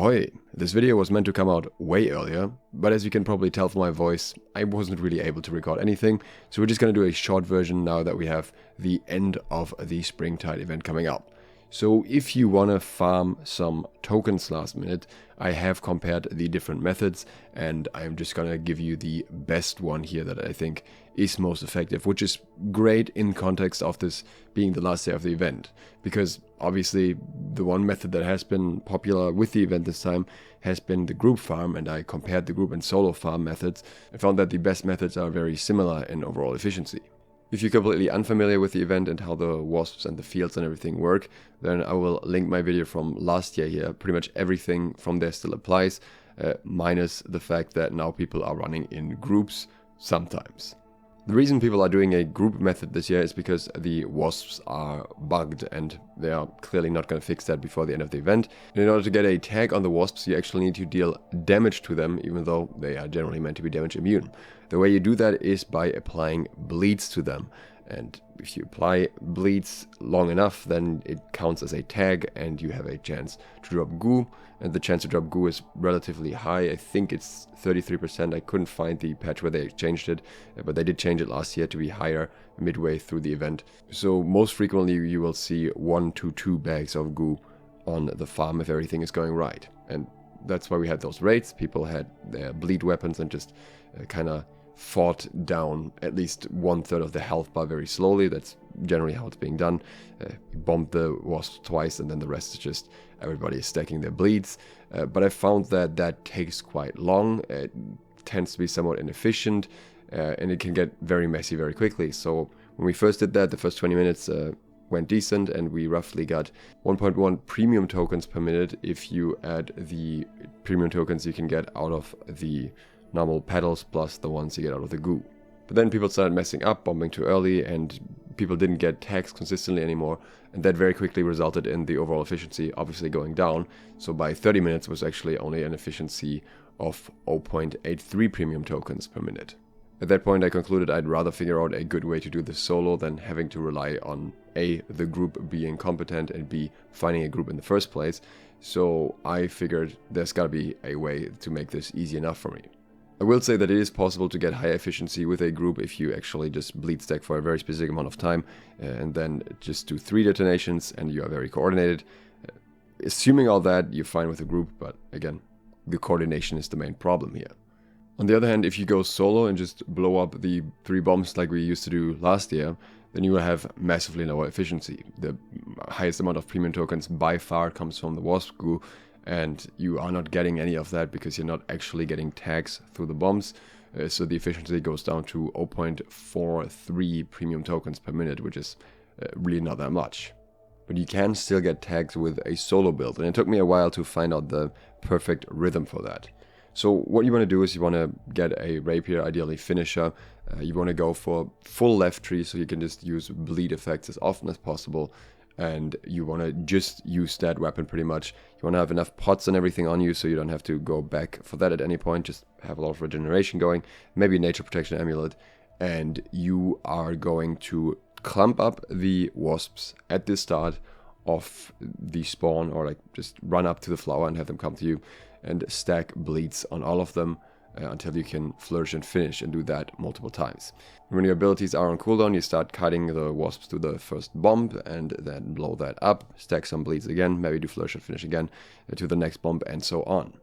Ahoy! This video was meant to come out way earlier, but as you can probably tell from my voice, I wasn't really able to record anything, so we're just gonna do a short version now that we have the end of the Springtide event coming up. So if you wanna farm some tokens last minute, I have compared the different methods and I'm just gonna give you the best one here that I think is most effective, which is great in context of this being the last day of the event, because obviously the one method that has been popular with the event this time has been the group farm, and I compared the group and solo farm methods and found that the best methods are very similar in overall efficiency. If you're completely unfamiliar with the event and how the wasps and the fields and everything work, then I will link my video from last year here. Pretty much everything from there still applies, minus the fact that now people are running in groups sometimes. The reason people are doing a group method this year is because the wasps are bugged and they are clearly not going to fix that before the end of the event. And in order to get a tag on the wasps, you actually need to deal damage to them, even though they are generally meant to be damage immune. The way you do that is by applying bleeds to them. And if you apply bleeds long enough, then it counts as a tag and you have a chance to drop goo. And the chance to drop goo is relatively high. I think it's 33%. I couldn't find the patch where they changed it, but they did change it last year to be higher midway through the event. So most frequently you will see 1 to 2 bags of goo on the farm if everything is going right. And that's why we had those raids. People had their bleed weapons and just kind of fought down at least 1/3 of the health bar very slowly. That's generally how it's being done. You bomb the wasps twice and then the rest is just everybody is stacking their bleeds. But I found that that takes quite long. It tends to be somewhat inefficient and it can get very messy very quickly. So when we first did that, the first 20 minutes went decent and we roughly got 1.1 premium tokens per minute if you add the premium tokens you can get out of the normal petals plus the ones you get out of the goo. But then people started messing up, bombing too early, and people didn't get tags consistently anymore, and that very quickly resulted in the overall efficiency obviously going down. So by 30 minutes was actually only an efficiency of 0.83 premium tokens per minute. At that point I concluded I'd rather figure out a good way to do this solo than having to rely on A, the group being competent, and B, finding a group in the first place. So I figured there's gotta be a way to make this easy enough for me. I will say that it is possible to get high efficiency with a group if you actually just bleed stack for a very specific amount of time and then just do 3 detonations and you are very coordinated. Assuming all that, you're fine with a group, but again, the coordination is the main problem here. On the other hand, if you go solo and just blow up the 3 bombs like we used to do last year, then you will have massively lower efficiency. The highest amount of premium tokens by far comes from the wasp goo, and you are not getting any of that because you're not actually getting tags through the bombs. So the efficiency goes down to 0.43 premium tokens per minute, which is really not that much. But you can still get tags with a solo build, and it took me a while to find out the perfect rhythm for that. So what you want to do is you want to get a rapier, ideally finisher. You want to go for full left tree so you can just use bleed effects as often as possible. And you want to just use that weapon pretty much. You want to have enough pots and everything on you so you don't have to go back for that at any point. Just have a lot of regeneration going, maybe a nature protection amulet. And you are going to clump up the wasps at the start of the spawn, or like just run up to the flower and have them come to you and stack bleeds on all of them until you can flourish and finish, and do that multiple times. When your abilities are on cooldown, you start kiting the wasps to the first bomb and then blow that up, stack some bleeds again, maybe do flourish and finish again to the next bomb, and so on.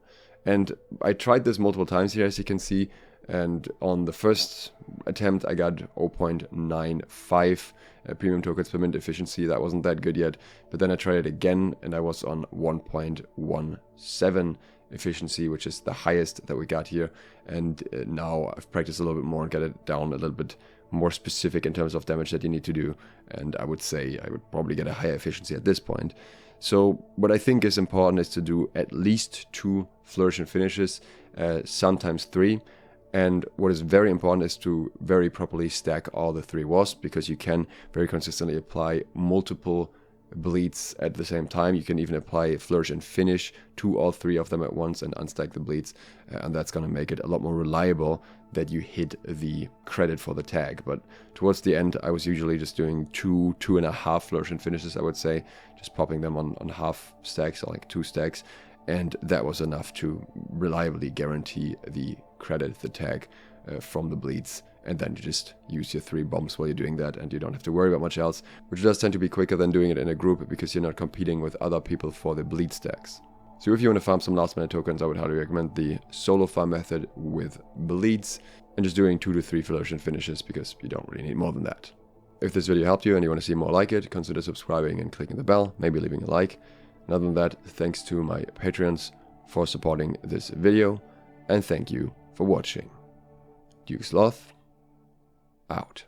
And I tried this multiple times here, as you can see, and on the first attempt I got 0.95 premium tokens per minute efficiency. That wasn't that good yet, but then I tried it again and I was on 1.17 efficiency, which is the highest that we got here. And now I've practiced a little bit more and get it down a little bit more specific in terms of damage that you need to do, and I would say I would probably get a higher efficiency at this point. So what I think is important is to do at least 2 flourish and finishes, sometimes 3. And what is very important is to very properly stack all the 3 wasps, because you can very consistently apply multiple bleeds at the same time. You can even apply flourish and finish to all 3 of them at once and unstack the bleeds, and that's going to make it a lot more reliable that you hit the credit for the tag. But towards the end I was usually just doing 2.5 flourish and finishes, I would say, just popping them on half stacks or like 2 stacks, and that was enough to reliably guarantee the credit, the tag from the bleeds. And then you just use your 3 bombs while you're doing that, and you don't have to worry about much else, which does tend to be quicker than doing it in a group because you're not competing with other people for the bleed stacks. So if you want to farm some last minute tokens, I would highly recommend the solo farm method with bleeds and just doing 2 to 3 Fellowship finishes because you don't really need more than that. If this video helped you and you want to see more like it, consider subscribing and clicking the bell, maybe leaving a like. And other than that, thanks to my Patreons for supporting this video, and thank you for watching. Sloth out.